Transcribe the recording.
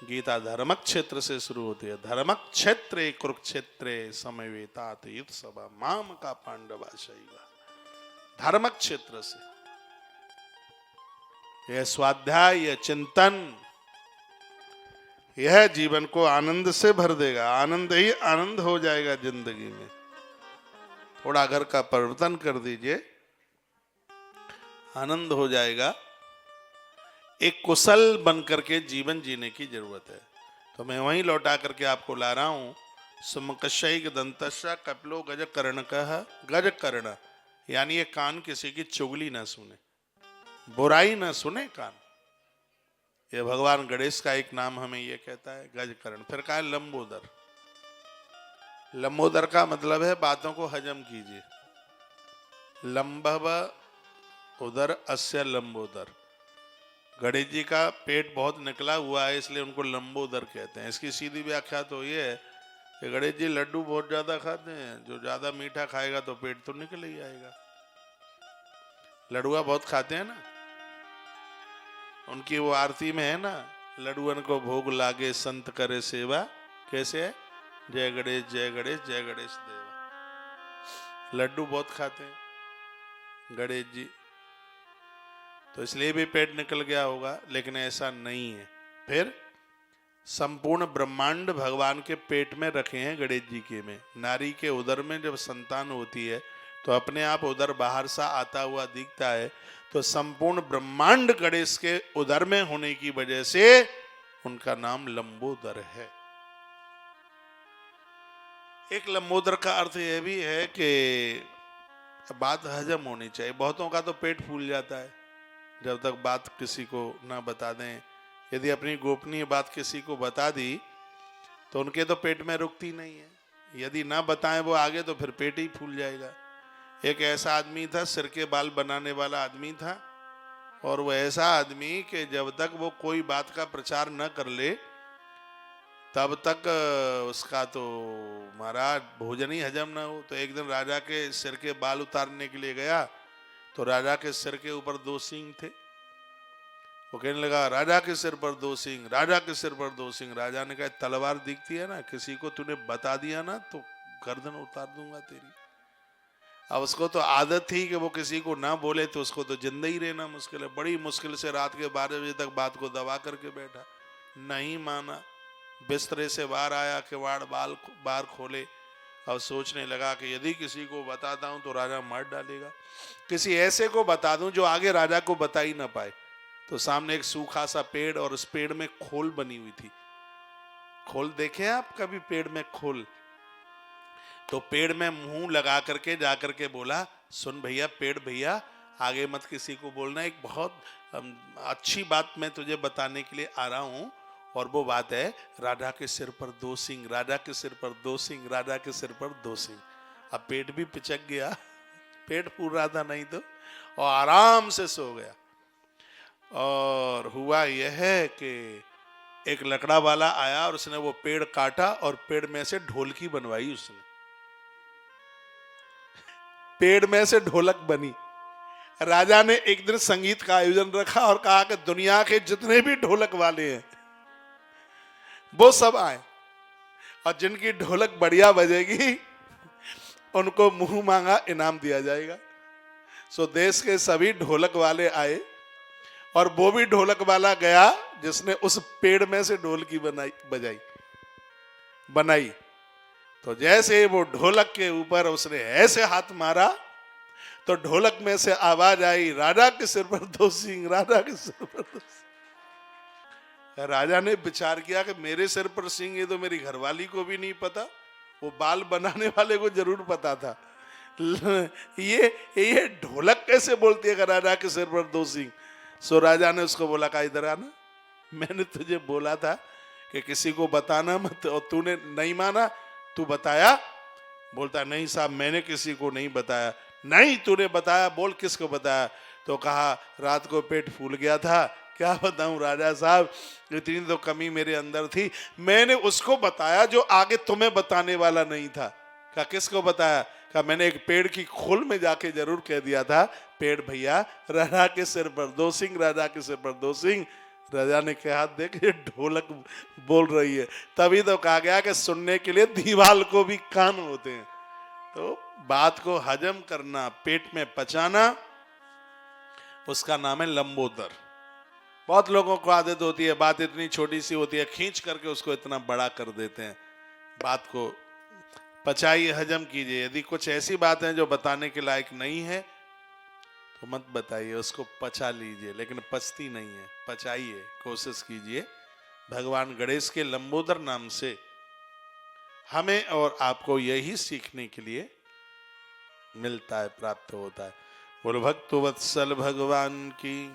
गीता धर्मक क्षेत्र से शुरू होती है। धर्मक क्षेत्रे कुरुक्षेत्रे समवेतात युद्ध सभा माम का पांडवा शैवा। धर्मक क्षेत्र से यह स्वाध्याय, यह चिंतन, यह जीवन को आनंद से भर देगा। आनंद ही आनंद हो जाएगा जिंदगी में। थोड़ा घर का परिवर्तन कर दीजिए, आनंद हो जाएगा। एक कुशल बनकर के जीवन जीने की जरूरत है। तो मैं वहीं लौटा करके आपको ला रहा हूं। सुमकशैक दंतस्या कपिलो गज कर्ण कह। गज कर्ण यानी ये कान किसी की चुगली ना सुने, बुराई ना सुने कान। ये भगवान गणेश का एक नाम हमें ये कहता है, गज कर्ण। फिर कहा है लंबोदर। लंबोदर का मतलब है बातों को हजम कीजिए। लंबव उदर अस्य लंबोदर। गणेश जी का पेट बहुत निकला हुआ है, इसलिए उनको लंबोदर कहते हैं। इसकी सीधी व्याख्या तो ये है कि गणेश जी लड्डू बहुत ज्यादा खाते हैं। जो ज्यादा मीठा खाएगा तो पेट तो निकल ही आएगा। लडुआ बहुत खाते हैं ना, उनकी वो आरती में है ना, लडुअन को भोग लागे संत करे सेवा। कैसे है? जय गणेश जय गणेश जय गणेश देवा। लड्डू बहुत खाते हैं गणेश जी, तो इसलिए भी पेट निकल गया होगा, लेकिन ऐसा नहीं है। फिर संपूर्ण ब्रह्मांड भगवान के पेट में रखे हैं गणेश जी के में। नारी के उदर में जब संतान होती है तो अपने आप उदर बाहर सा आता हुआ दिखता है। तो संपूर्ण ब्रह्मांड गणेश के उदर में होने की वजह से उनका नाम लंबोदर है। एक लंबोदर का अर्थ यह भी है कि बात हजम होनी चाहिए। बहुतों का तो पेट फूल जाता है जब तक बात किसी को ना बता दें। यदि अपनी गोपनीय बात किसी को बता दी तो उनके तो पेट में रुकती नहीं है। यदि ना बताएं वो आगे तो फिर पेट ही फूल जाएगा। एक ऐसा आदमी था, सिर के बाल बनाने वाला आदमी था, और वो ऐसा आदमी कि जब तक वो कोई बात का प्रचार न कर ले तब तक उसका तो महाराज भोजन ही हजम ना हो। तो एक दिन राजा के सिर के बाल उतारने के लिए गया तो राजा के सिर के ऊपर 2 सींग थे। वो कहने लगा राजा के सिर पर 2 सींग, राजा के सिर पर 2 सींग। राजा ने कहा तलवार दिखती है ना, किसी को तूने बता दिया ना तो गर्दन उतार दूंगा तेरी। अब उसको तो आदत थी कि वो किसी को ना बोले तो उसको तो जिंदा ही रहना मुश्किल है। बड़ी मुश्किल से रात के 12 बजे तक बात को दबा करके बैठा, नहीं माना। बिस्तरे से बाहर आया, किवाड़ बाहर खोले। अब सोचने लगा कि यदि किसी को बताता हूं तो राजा मार डालेगा, किसी ऐसे को बता दूं जो आगे राजा को बता ही ना पाए। तो सामने एक सूखा सा पेड़, और उस पेड़ में खोल बनी हुई थी। खोल देखे आप कभी पेड़ में खोल? तो पेड़ में मुंह लगा करके जा करके बोला, सुन भैया, पेड़ भैया, आगे मत किसी को बोलना। एक बहुत अच्छी बात मैं तुझे बताने के लिए आ रहा हूं, और वो बात है राजा के सिर पर 2 सींग, राजा के सिर पर 2 सींग, राजा के सिर पर 2 सींग। अब पेट भी पिचक गया, पेट फूल रहा था नहीं तो, और आराम से सो गया। और हुआ यह है कि एक लकड़ा वाला आया और उसने वो पेड़ काटा और पेड़ में से ढोलकी बनवाई। उसने पेड़ में से ढोलक बनी। राजा ने एक दिन संगीत का आयोजन रखा और कहा कि दुनिया के जितने भी ढोलक वाले हैं वो सब आए, और जिनकी ढोलक बढ़िया बजेगी उनको मुंह मांगा इनाम दिया जाएगा। सो देश के सभी ढोलक वाले आए, और वो भी ढोलक वाला गया जिसने उस पेड़ में से ढोलकी बनाई। तो जैसे वो ढोलक के ऊपर उसने ऐसे हाथ मारा तो ढोलक में से आवाज आई, राजा के सिर पर 2 सींग, राजा के सिर पर 2 सींग। राजा ने विचार किया कि मेरे सिर पर सींग, ये तो मेरी घरवाली को भी नहीं पता, वो बाल बनाने वाले को जरूर पता था। ये ढोलक कैसे बोलती है राजा के सिर पर 2 सींग? सो राजा ने उसको बोला, का इधर आना, मैंने तुझे बोला था कि किसी को बताना मत, और तूने नहीं माना, तू बताया? बोलता नहीं साहब, मैंने किसी को नहीं बताया। नहीं, तूने बताया, बोल किसको बताया? तो कहा रात को पेट फूल गया था। क्या बताऊं राजा साहब, इतनी तो कमी मेरे अंदर थी, मैंने उसको बताया जो आगे तुम्हें बताने वाला नहीं था। कहा किसको बताया? कहा मैंने एक पेड़ की खोल में जाके जरूर कह दिया था, पेड़ भैया, राजा के सिर पर 2 सींग, राजा के सिर पर 2 सींग। राजा ने कहा देख ये ढोलक बोल रही है। तभी तो कहा गया कि सुनने के लिए दीवाल को भी कान होते हैं। तो बात को हजम करना, पेट में पचाना, उसका नाम है लंबोदर। बहुत लोगों को आदत होती है, बात इतनी छोटी सी होती है, खींच करके उसको इतना बड़ा कर देते हैं। बात को पचाइए, हजम कीजिए। यदि कुछ ऐसी बात है जो बताने के लायक नहीं है तो मत बताइए, उसको पचा लीजिए, लेकिन पचती नहीं है, पचाइए, कोशिश कीजिए। भगवान गणेश के लंबोदर नाम से हमें और आपको यही सीखने के लिए मिलता है, प्राप्त होता है। बोलो भक्तवत्सल भगवान की।